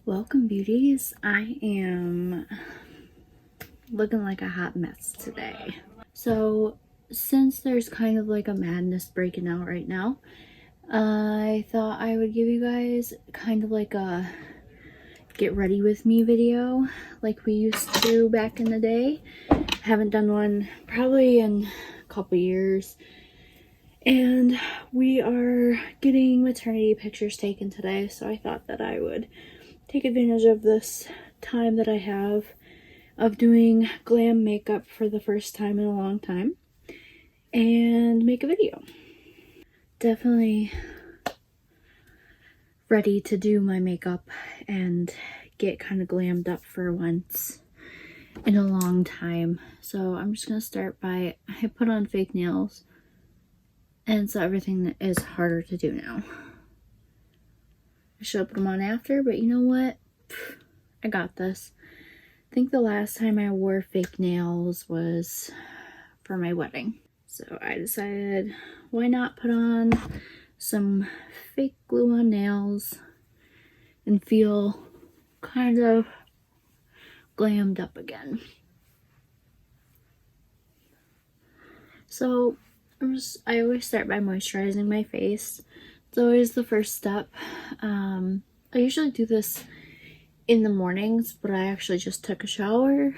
Welcome, beauties. I am looking like a hot mess today. So since there's kind of like a madness breaking out right now, I thought I would give you guys kind of like a get ready with me video like we used to back in the day. Haven't done one probably in a couple years. And we are getting maternity pictures taken today, so I thought that I would take advantage of this time that I have of doing glam makeup for the first time in a long time and make a video. Definitely ready to do my makeup and get kind of glammed up for once in a long time. So I'm just gonna start by, I put on fake nails, and so everything is harder to do now. I should have put them on after, but you know what? I got this. I think the last time I wore fake nails was for my wedding. So I decided, why not put on some fake glue on nails and feel kind of glammed up again. So I always start by moisturizing my face. It's always the first step. I usually do this in the mornings, but I actually just took a shower,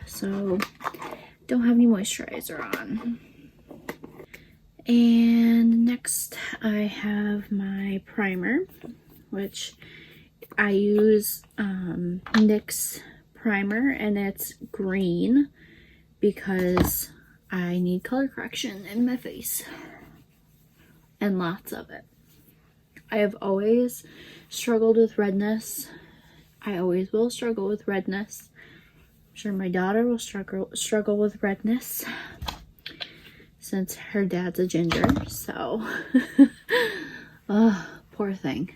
so don't have any moisturizer on. And next I have my primer, which I use NYX primer, and it's green because I need color correction in my face, and lots of it. I have always struggled with redness. I always will struggle with redness. I'm sure my daughter will struggle with redness since her dad's a ginger, so oh, poor thing.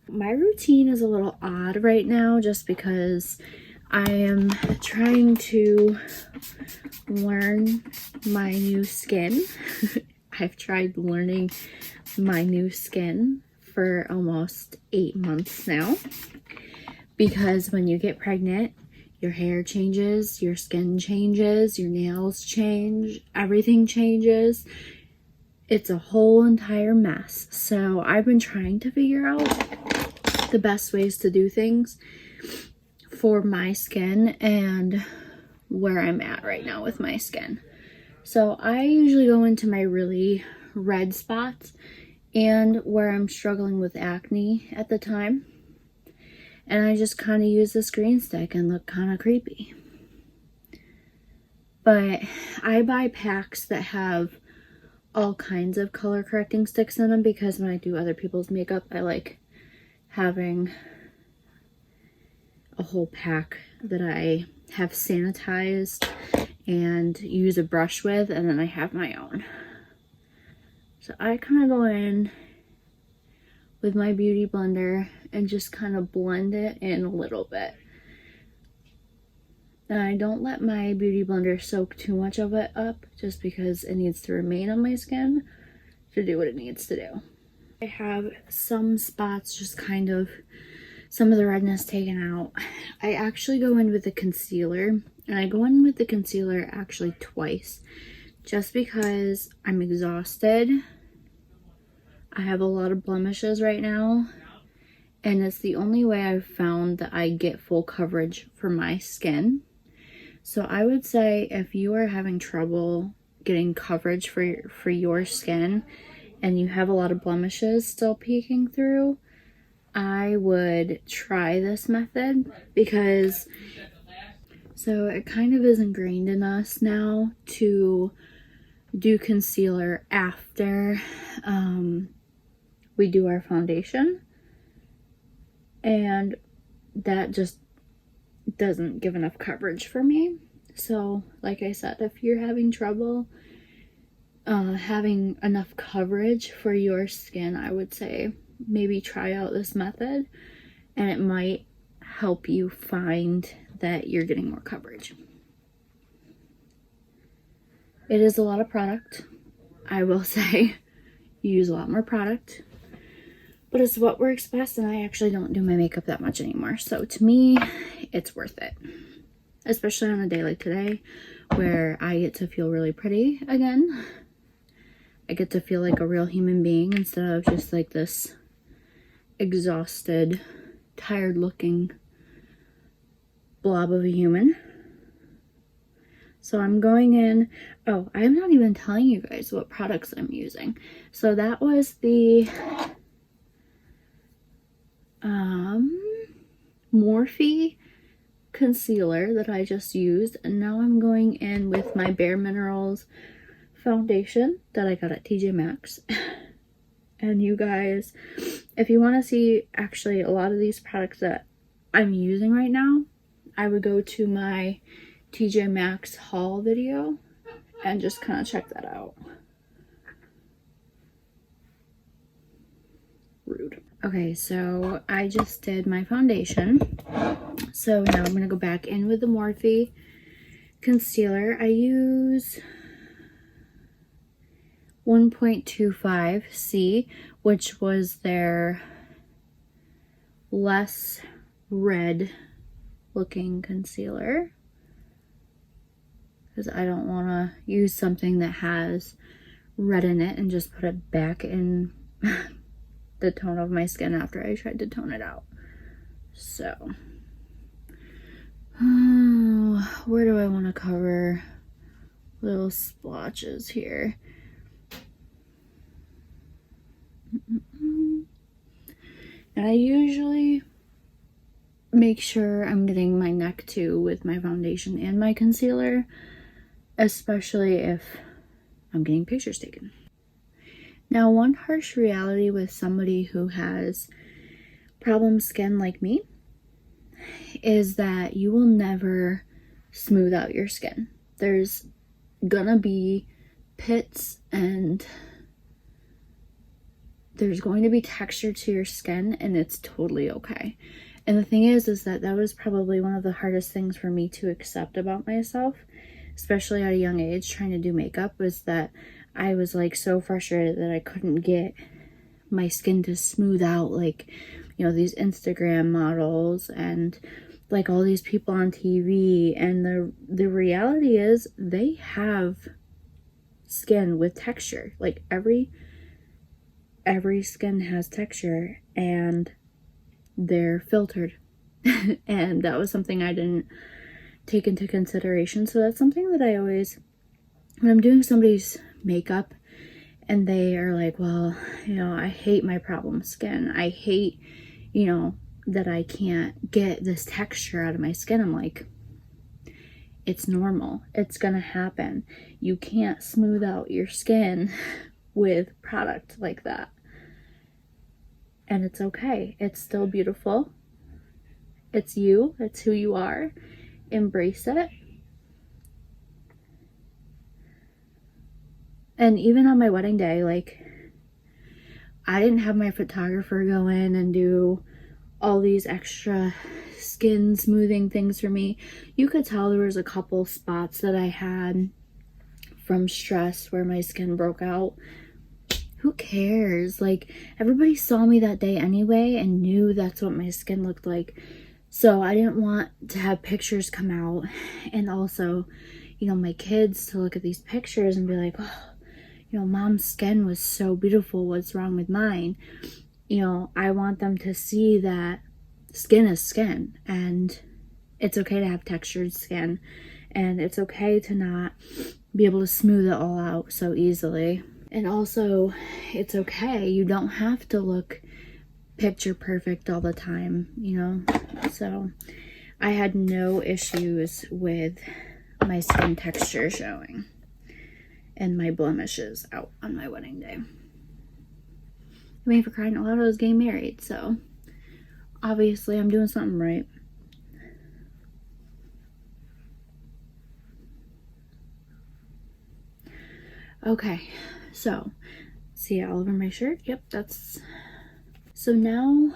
My routine is a little odd right now just because I am trying to learn my new skin. I've tried learning my new skin for almost 8 months now, because when you get pregnant, your hair changes, your skin changes, your nails change, everything changes. It's a whole entire mess. So I've been trying to figure out the best ways to do things for my skin and where I'm at right now with my skin. So I usually go into my really red spots and where I'm struggling with acne at the time, and I just kind of use this green stick and look kind of creepy. But I buy packs that have all kinds of color correcting sticks in them, because when I do other people's makeup, I like having a whole pack that I have sanitized and use a brush with, and then I have my own. So I kind of go in with my beauty blender and just kind of blend it in a little bit. And I don't let my beauty blender soak too much of it up, just because it needs to remain on my skin to do what it needs to do. I have some spots just kind of, some of the redness taken out. I actually go in with the concealer, and I go in with the concealer actually twice, just because I'm exhausted. I have a lot of blemishes right now, and it's the only way I've found that I get full coverage for my skin. So I would say if you are having trouble getting coverage for your skin and you have a lot of blemishes still peeking through, I would try this method, because so it kind of is ingrained in us now to do concealer after we do our foundation, and that just doesn't give enough coverage for me. So like I said, if you're having trouble having enough coverage for your skin, I would say maybe try out this method, and it might help you find that you're getting more coverage. It is a lot of product, I will say. You use a lot more product, but it's what works best, and I actually don't do my makeup that much anymore. So to me, it's worth it. Especially on a day like today where I get to feel really pretty again. I get to feel like a real human being instead of just like this exhausted, tired looking blob of a human. So I'm going in. Oh, I'm not even telling you guys what products I'm using. So that was the Morphe concealer that I just used, and now I'm going in with my Bare Minerals foundation that I got at TJ Maxx. And you guys, if you want to see actually a lot of these products that I'm using right now, I would go to my TJ Maxx haul video and just kind of check that out. Rude. Okay, so I just did my foundation. So now I'm going to go back in with the Morphe concealer. I use 1.25C, which was their less red looking concealer, because I don't want to use something that has red in it and just put it back in the tone of my skin after I tried to tone it out. So where do I want to cover little splotches here? And I usually make sure I'm getting my neck too with my foundation and my concealer, especially if I'm getting pictures taken. Now, one harsh reality with somebody who has problem skin like me is that you will never smooth out your skin. There's gonna be pits and there's going to be texture to your skin, and it's totally okay. And the thing is that was probably one of the hardest things for me to accept about myself, especially at a young age trying to do makeup, was that I was like so frustrated that I couldn't get my skin to smooth out like, you know, these Instagram models and like all these people on TV. And the reality is they have skin with texture. Like every skin has texture, and they're filtered. And that was something I didn't take into consideration. So that's something that I always, when I'm doing somebody's makeup and they are like, well, you know, I hate my problem skin, I hate, you know, that I can't get this texture out of my skin, I'm like, it's normal, it's gonna happen. You can't smooth out your skin with product like that, and it's okay. It's still beautiful. It's you. It's who you are. Embrace it. And even on my wedding day, like, I didn't have my photographer go in and do all these extra skin smoothing things for me. You could tell there was a couple spots that I had from stress where my skin broke out. Who cares? Like, everybody saw me that day anyway and knew that's what my skin looked like. So I didn't want to have pictures come out, and also, you know, my kids to look at these pictures and be like, oh, you know, mom's skin was so beautiful, what's wrong with mine? You know, I want them to see that skin is skin, and it's okay to have textured skin, and it's okay to not be able to smooth it all out so easily. And also, it's okay, you don't have to look picture perfect all the time, you know? So I had no issues with my skin texture showing and my blemishes out on my wedding day. I mean, for crying out loud, I was getting married, so obviously I'm doing something right. Okay, so see it all over my shirt? Yep, that's... So now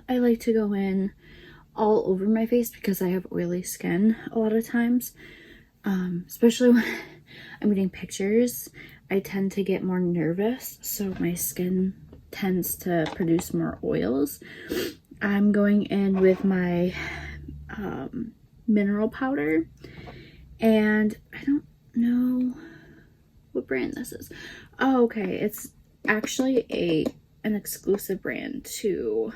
I like to go in all over my face because I have oily skin a lot of times. Especially when I'm getting pictures, I tend to get more nervous, so my skin tends to produce more oils. I'm going in with my mineral powder, and I don't know what brand this is. Oh, okay, it's actually an exclusive brand to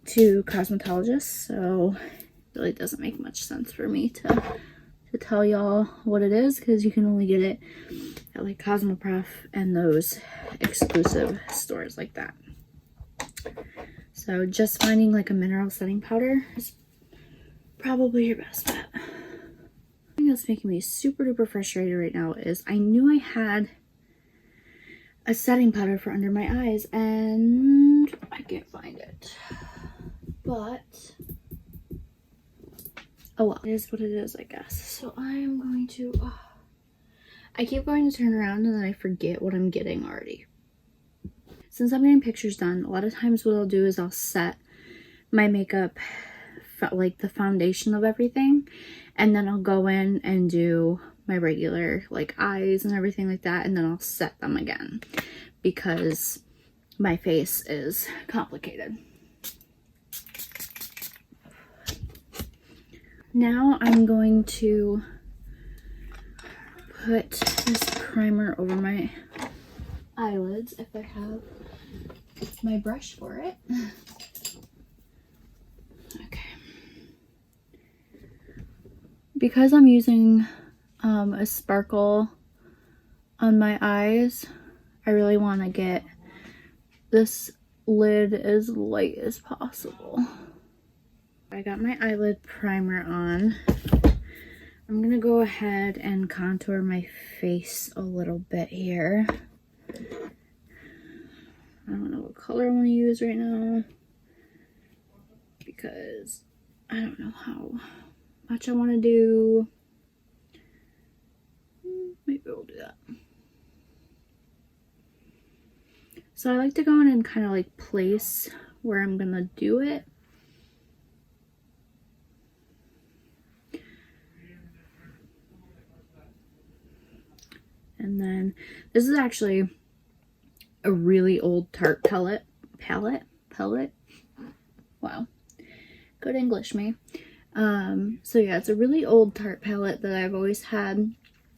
cosmetologists, so it really doesn't make much sense for me to tell y'all what it is, because you can only get it at like Cosmoprof and those exclusive stores like that. So just finding like a mineral setting powder is probably your best bet. The thing that's making me super duper frustrated right now is I knew I had a setting powder for under my eyes and I can't find it. But oh well, it is what it is, I guess. So I am going to, I keep going to turn around and then I forget what I'm getting already. Since I'm getting pictures done, a lot of times what I'll do is I'll set my makeup, like the foundation of everything, and then I'll go in and do my regular like eyes and everything like that, and then I'll set them again because my face is complicated. Now I'm going to put this primer over my eyelids if I have my brush for it. Okay. Because I'm using a sparkle on my eyes, I really want to get this lid as light as possible. I got my eyelid primer on. I'm gonna go ahead and contour my face a little bit here. I don't know what color I want to use right now because I don't know how much I want to do. Maybe we'll do that. So I like to go in and kind of like place where I'm gonna do it. And then this is actually a really old Tarte palette. Wow, good English me. So yeah, it's a really old Tarte palette that I've always had.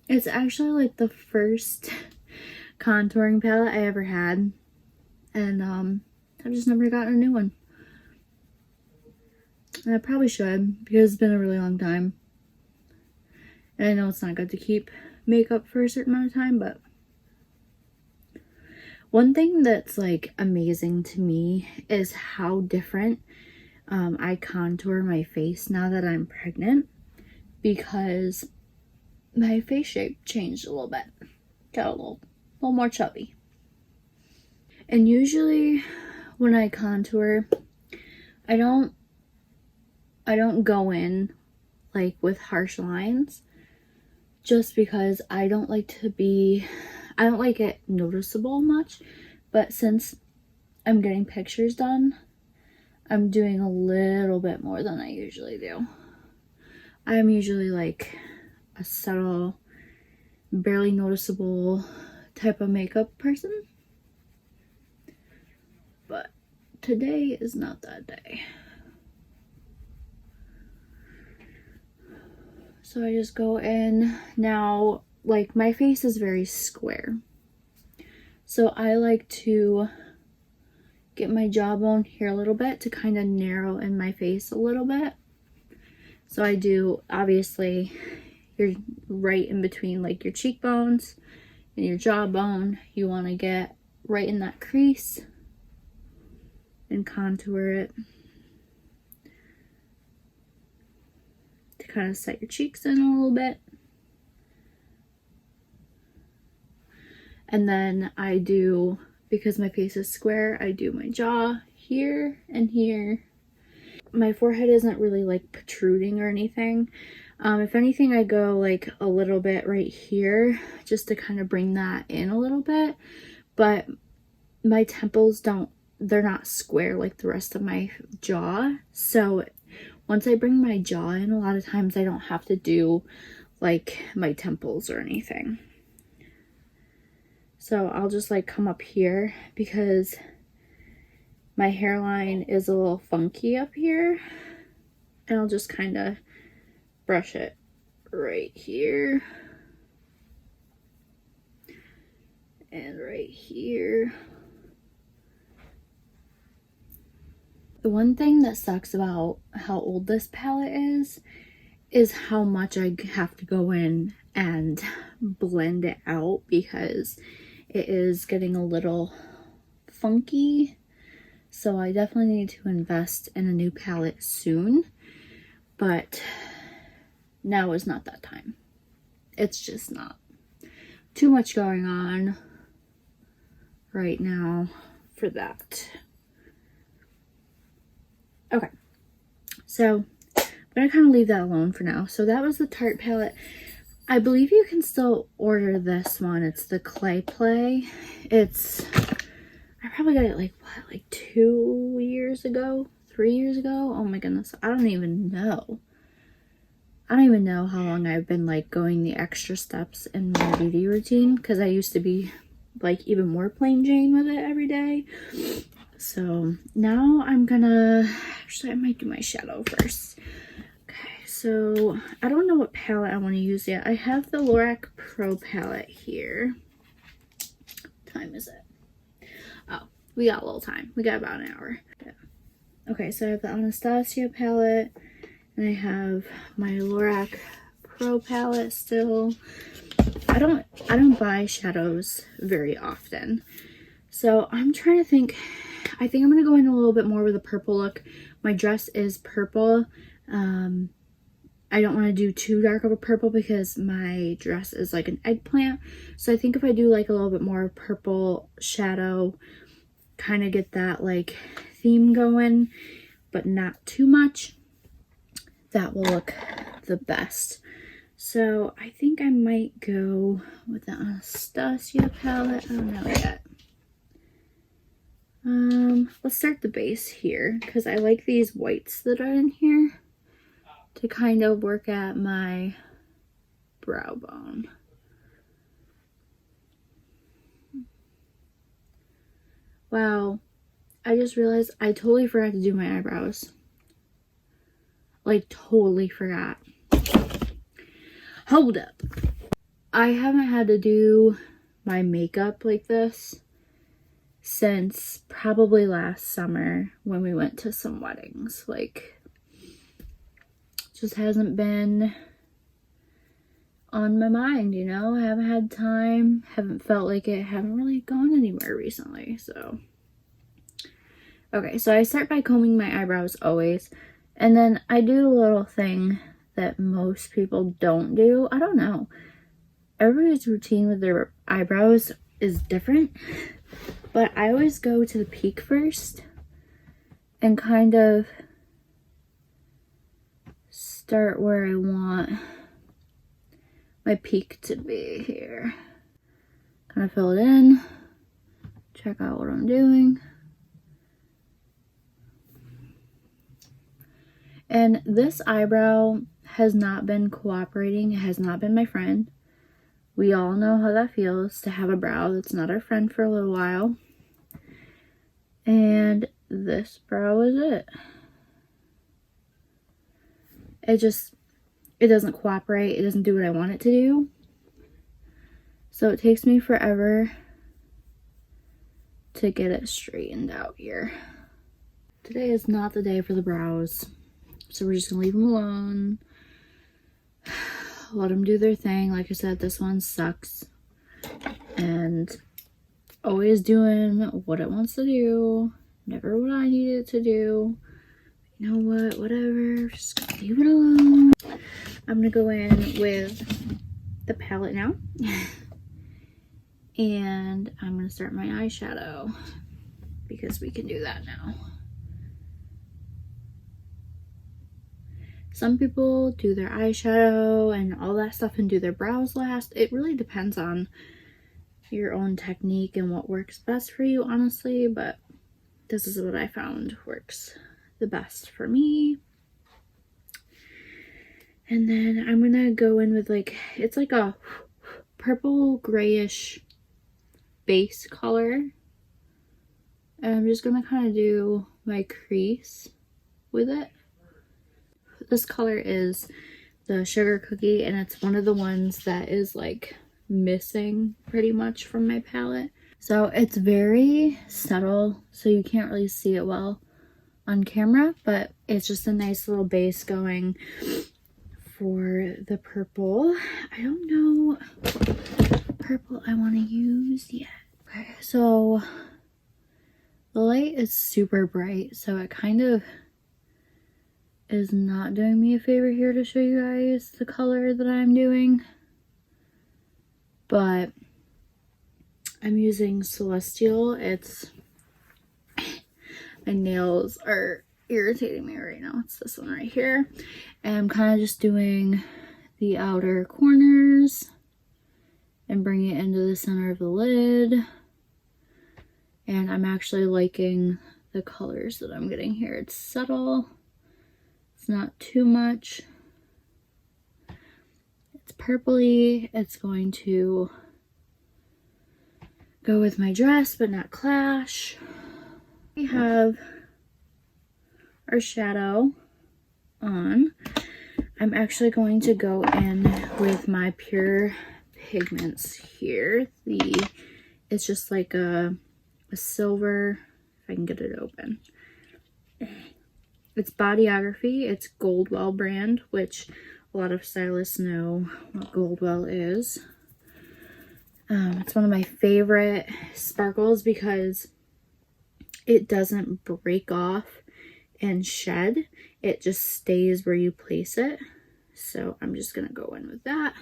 It's actually like the first contouring palette I ever had, and I've just never gotten a new one. And I probably should, because it's been a really long time. And I know it's not good to keep makeup for a certain amount of time, but one thing that's like amazing to me is how different I contour my face now that I'm pregnant, because my face shape changed a little bit, got a little more chubby. And usually when I contour, I don't go in like with harsh lines, just because I don't like it noticeable much. But since I'm getting pictures done, I'm doing a little bit more than I usually do. I'm usually like a subtle, barely noticeable type of makeup person, but today is not that day. So I just go in. Now, like, my face is very square, so I like to get my jawbone here a little bit to kind of narrow in my face a little bit. So I do, obviously, you're right in between like your cheekbones and your jawbone. You want to get right in that crease and contour it to kind of set your cheeks in a little bit. And then I do, because my face is square, I do my jaw here and here. My forehead isn't really like protruding or anything. If anything, I go like a little bit right here just to kind of bring that in a little bit. But my temples they're not square like the rest of my jaw. So once I bring my jaw in, a lot of times I don't have to do like my temples or anything. So I'll just like come up here because my hairline is a little funky up here. And I'll just kind of brush it right here. And right here. The one thing that sucks about how old this palette is how much I have to go in and blend it out because it is getting a little funky. So I definitely need to invest in a new palette soon, but now is not that time. It's just not. Too much going on right now for that. Okay, so I'm gonna kind of leave that alone for now. So that was the Tarte palette. I believe you can still order this one. It's the Clay Play. I probably got it like 2 years ago, 3 years ago. Oh my goodness, I don't even know. I don't even know how long I've been like going the extra steps in my beauty routine, because I used to be like even more plain Jane with it every day. So now actually I might do my shadow first. Okay, so I don't know what palette I want to use yet. I have the Lorac Pro palette here. What time is it? Oh, we got a little time. We got about an hour. Yeah. Okay, so I have the Anastasia palette, and I have my Lorac Pro palette still. I don't buy shadows very often. So I'm trying to think. I think I'm going to go in a little bit more with a purple look. My dress is purple. I don't want to do too dark of a purple because my dress is like an eggplant. So I think if I do like a little bit more purple shadow, kind of get that like theme going, but not too much, that will look the best. So I think I might go with the Anastasia palette. I don't know yet. Let's start the base here because I like these whites that are in here to kind of work at my brow bone. Wow, I just realized I totally forgot to do my eyebrows. Like, totally forgot. Hold up. I haven't had to do my makeup like this since probably last summer when we went to some weddings. Like, just hasn't been on my mind, you know? I haven't had time, haven't felt like it, haven't really gone anywhere recently, so. Okay, so I start by combing my eyebrows always, and then I do a little thing that most people don't do. I don't know. Everybody's routine with their eyebrows is different, but I always go to the peak first and kind of start where I want my peak to be here. Kind of fill it in, check out what I'm doing. And this eyebrow has not been cooperating. It has not been my friend. We all know how that feels to have a brow that's not our friend for a little while. And this brow is it. It doesn't cooperate. It doesn't do what I want it to do. So it takes me forever to get it straightened out here. Today is not the day for the brows. So we're just gonna leave them alone. Let them do their thing. Like I said, this one sucks. And always doing what it wants to do. Never what I need it to do. You know what? Whatever. Just gonna leave it alone. I'm gonna go in with the palette now. And I'm gonna start my eyeshadow because we can do that now. Some people do their eyeshadow and all that stuff and do their brows last. It really depends on your own technique and what works best for you, honestly, but this is what I found works the best for me. And then I'm gonna go in with like, it's like a purple grayish base color. And I'm just gonna kind of do my crease with it. This color is the Sugar Cookie, and it's one of the ones that is like missing pretty much from my palette. So it's very subtle, so you can't really see it well on camera, but it's just a nice little base going for the purple. I don't know what purple I want to use yet. Okay, so the light is super bright, so it kind of is not doing me a favor here to show you guys the color that I'm doing. But I'm using Celestial. My nails are irritating me right now. It's this one right here. And I'm kind of just doing the outer corners and bringing it into the center of the lid. And I'm actually liking the colors that I'm getting here. It's subtle. It's not too much. It's purpley. It's going to go with my dress, but not clash. We have our shadow on. I'm actually going to go in with my Pure Pigments here. It's just like a silver, if I can get it open. It's Bodyography. It's Goldwell brand, which a lot of stylists know what Goldwell is. It's one of my favorite sparkles because it doesn't break off and shed. It just stays where you place it. So I'm just going to go in with that.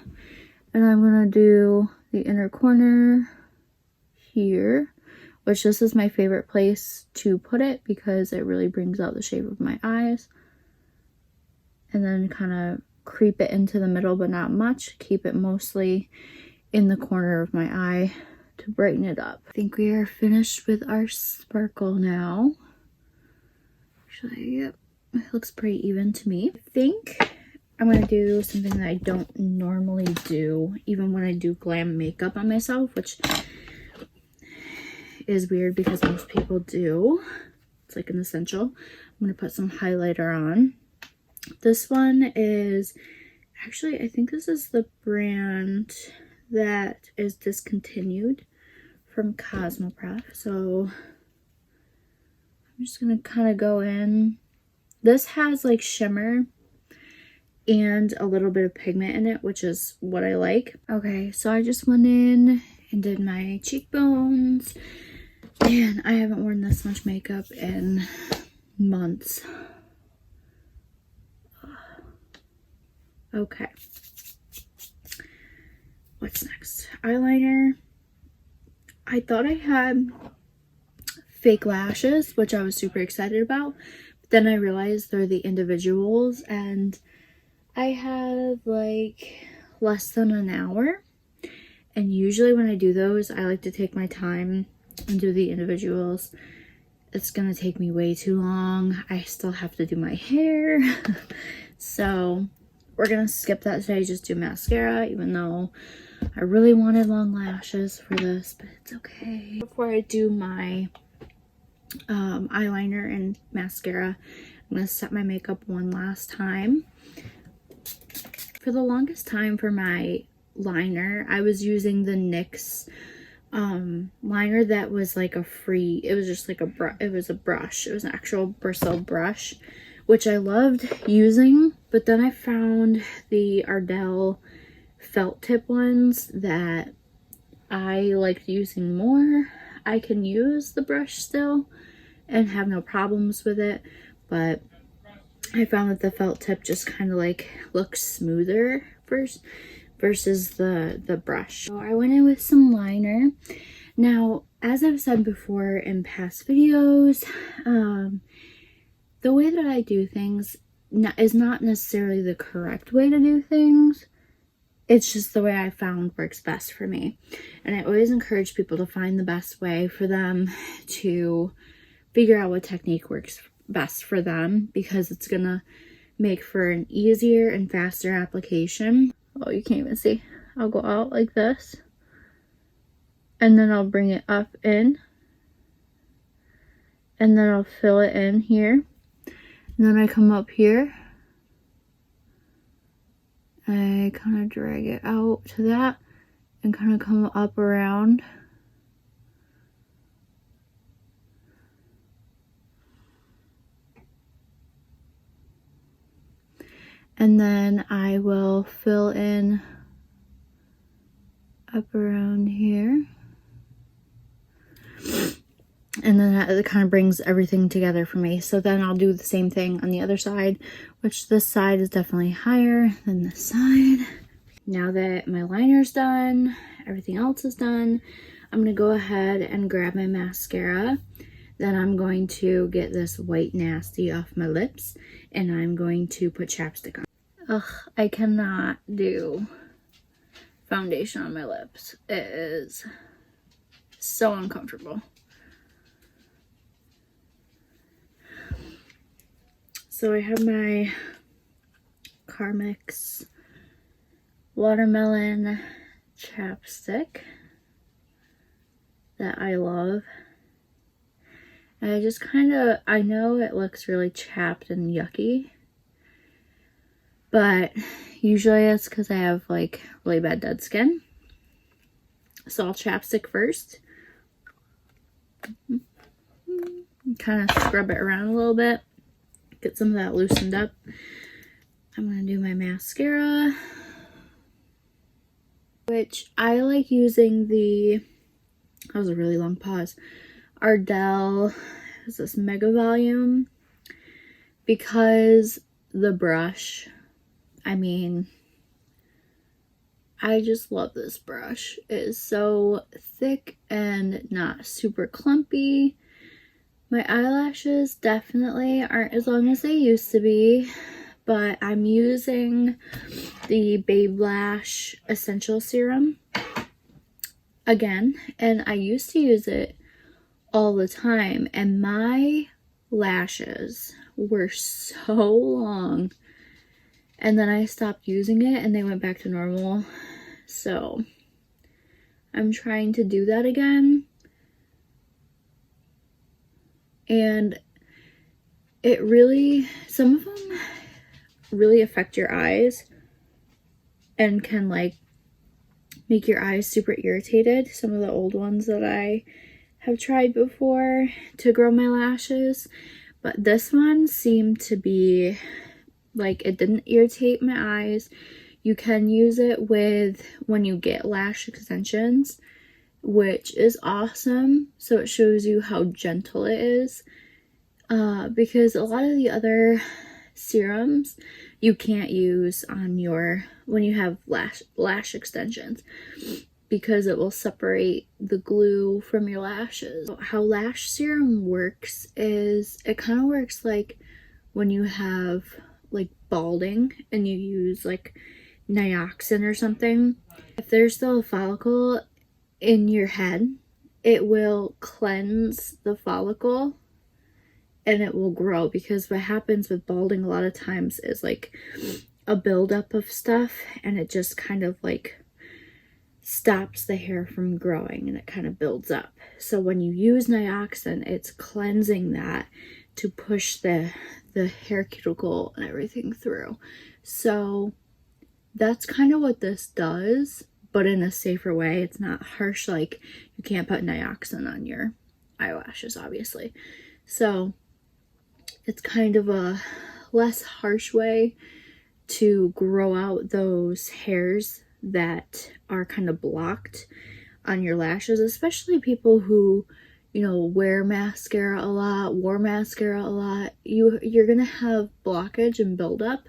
And I'm going to do the inner corner here, which this is my favorite place to put it because it really brings out the shape of my eyes. And then kind of creep it into the middle, but not much. Keep it mostly in the corner of my eye to brighten it up. I think we are finished with our sparkle now. Actually, yep, it looks pretty even to me. I think I'm gonna do something that I don't normally do, even when I do glam makeup on myself, which is weird because most people do. It's like an essential. I'm gonna put some highlighter on. This one is, actually, I think this is the brand that is discontinued from Cosmoprof. So I'm just gonna kind of go in. This has like shimmer and a little bit of pigment in it, which is what I like. Okay, so I just went in and did my cheekbones, and I haven't worn this much makeup in months. Okay. What's next? Eyeliner. I thought I had fake lashes, which I was super excited about. But then I realized they're the individuals, and I have like less than an hour. And usually when I do those, I like to take my time and do the individuals. It's gonna take me way too long. I still have to do my hair. So we're gonna skip that today, just do mascara, even though I really wanted long lashes for this, but it's okay. Before I do my eyeliner and mascara, I'm gonna set my makeup one last time. For the longest time for my liner, I was using the NYX liner that was like a free, it was just like it was a brush. It was an actual bristle brush, which I loved using, but then I found the Ardell felt tip ones that I liked using more. I can use the brush still and have no problems with it, but I found that the felt tip just kind of like looks smoother first versus the brush. So I went in with some liner. Now, as I've said before in past videos, the way that I do things is not necessarily the correct way to do things. It's just the way I found works best for me. And I always encourage people to find the best way for them to figure out what technique works best for them, because it's gonna make for an easier and faster application. Oh, you can't even see. I'll go out like this. and then I'll bring it up in, and then I'll fill it in here, and then I come up here, I kind of drag it out to that and kind of come up around. And then I will fill in up around here. And then that kind of brings everything together for me. So then I'll do the same thing on the other side, which this side is definitely higher than this side. Now that my liner's done, everything else is done, I'm gonna go ahead and grab my mascara. Then I'm going to get this white nasty off my lips, and I'm going to put chapstick on. Ugh, I cannot do foundation on my lips. It is so uncomfortable. So I have my Carmex watermelon chapstick that I love. And I just I know it looks really chapped and yucky, but usually it's because I have like really bad dead skin. So I'll chapstick first. Kind of scrub it around a little bit. Get some of that loosened up. I'm going to do my mascara, which I like using that was a really long pause, Ardell is this Mega Volume, because the brush, I mean, I just love this brush. It is so thick and not super clumpy. My eyelashes definitely aren't as long as they used to be, but I'm using the Babe Lash Essential Serum again, and I used to use it all the time, and my lashes were so long, and then I stopped using it and they went back to normal. So I'm trying to do that again, and it really, some of them really affect your eyes and can like make your eyes super irritated. Some of the old ones that I have tried before to grow my lashes, but this one seemed to be like, it didn't irritate my eyes. You can use it with when you get lash extensions, which is awesome. So it shows you how gentle it is, because a lot of the other serums you can't use on when you have lash extensions, because it will separate the glue from your lashes. How lash serum works is it kind of works like when you have like balding and you use like Nioxin or something. If there's still a follicle in your head, it will cleanse the follicle and it will grow, because what happens with balding a lot of times is like a buildup of stuff, and it just kind of like stops the hair from growing and it kind of builds up. So when you use Nioxin, it's cleansing that to push the hair cuticle and everything through. So that's kind of what this does, but in a safer way. It's not harsh, like you can't put Nioxin on your eyelashes, obviously. So it's kind of a less harsh way to grow out those hairs that are kind of blocked on your lashes, especially people who, you know, wear mascara a lot, wore mascara a lot. You're gonna have blockage and buildup,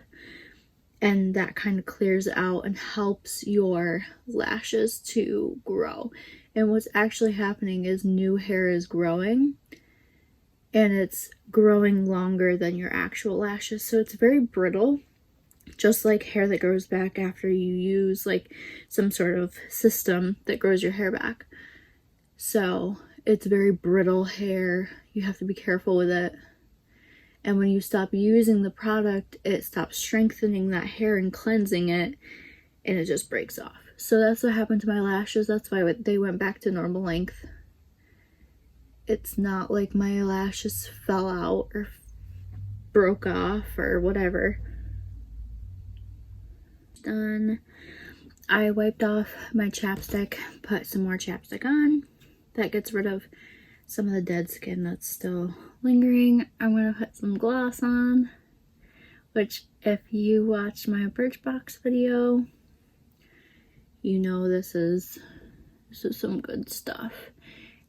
and that kind of clears out and helps your lashes to grow. And what's actually happening is new hair is growing, and it's growing longer than your actual lashes, so it's very brittle, just like hair that grows back after you use like some sort of system that grows your hair back. So it's very brittle hair. You have to be careful with it. And when you stop using the product, it stops strengthening that hair and cleansing it, and it just breaks off. So that's what happened to my lashes. That's why they went back to normal length. It's not like my lashes fell out or broke off or whatever. Done. I wiped off my chapstick, put some more chapstick on. That gets rid of some of the dead skin that's still lingering. I'm gonna put some gloss on, which if you watched my Birchbox video, you know this is some good stuff.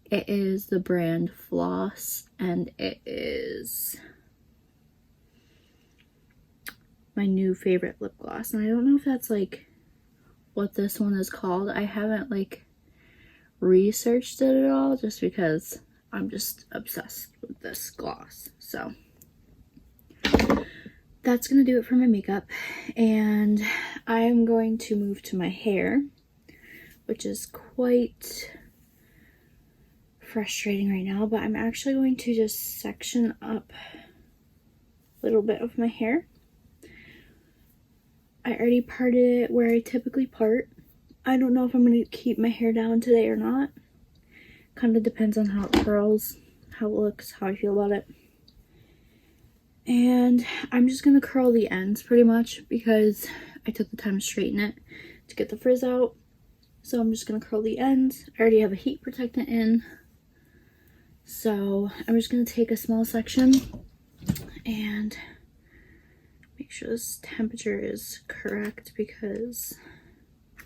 It is the brand Floss, and it is my new favorite lip gloss. And I don't know if that's like what this one is called. I haven't like researched it at all, just because I'm just obsessed with this gloss. So that's gonna do it for my makeup, and I'm going to move to my hair, which is quite frustrating right now, but I'm actually going to just section up a little bit of my hair. I already parted it where I typically part. I don't know if I'm going to keep my hair down today or not. Kind of depends on how it curls, how it looks, how I feel about it. And I'm just going to curl the ends pretty much because I took the time to straighten it to get the frizz out. So I'm just going to curl the ends. I already have a heat protectant in. So I'm just going to take a small section and make sure this temperature is correct because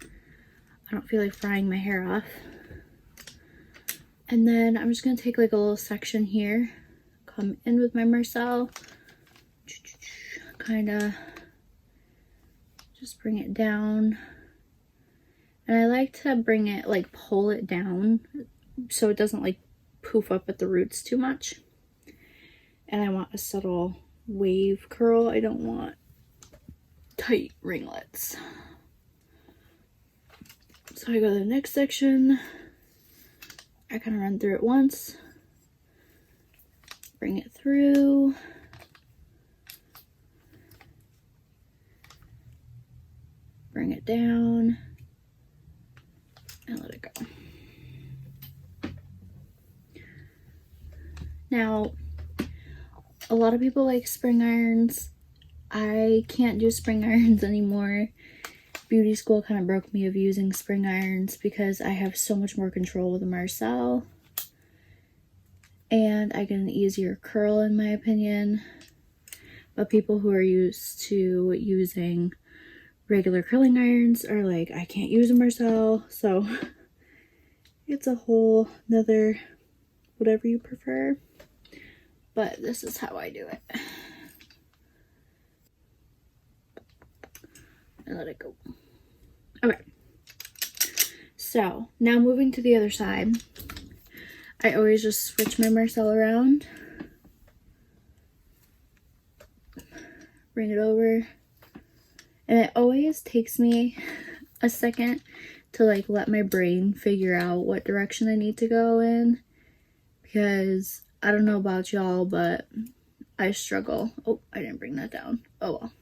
I don't feel like frying my hair off. And then I'm just going to take like a little section here, come in with my Marcel, kind of just bring it down. And I like to bring it, like pull it down so it doesn't like poof up at the roots too much. And I want a subtle wave curl. I don't want tight ringlets. So I go to the next section. I kind of run through it once, bring it through, bring it down, and let it go. Now, a lot of people like spring irons. I can't do spring irons anymore. Beauty school kind of broke me of using spring irons because I have so much more control with a Marcel. And I get an easier curl in my opinion. But people who are used to using regular curling irons are like, I can't use a Marcel. So it's a whole nother whatever you prefer. But this is how I do it. And let it go. Okay. So now moving to the other side. I always just switch my Marcel around. Bring it over. And it always takes me a second to like let my brain figure out what direction I need to go in. Because I don't know about y'all, but I struggle. Oh, I didn't bring that down. Oh well.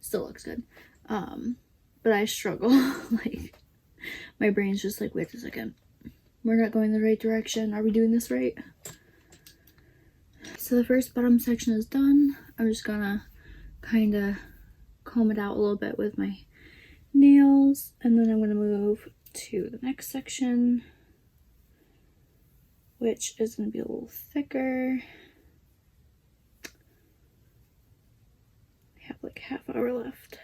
Still looks good. But I struggle. Like, my brain's just like, wait a second. We're not going the right direction. Are we doing this right? So the first bottom section is done. I'm just gonna kind of comb it out a little bit with my nails. And then I'm gonna move to the next section, which is gonna be a little thicker. I have like half hour left.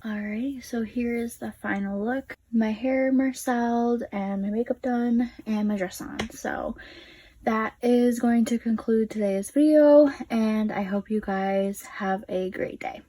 Alrighty, so here is the final look. My hair marceled and my makeup done and my dress on. So that is going to conclude today's video, and I hope you guys have a great day.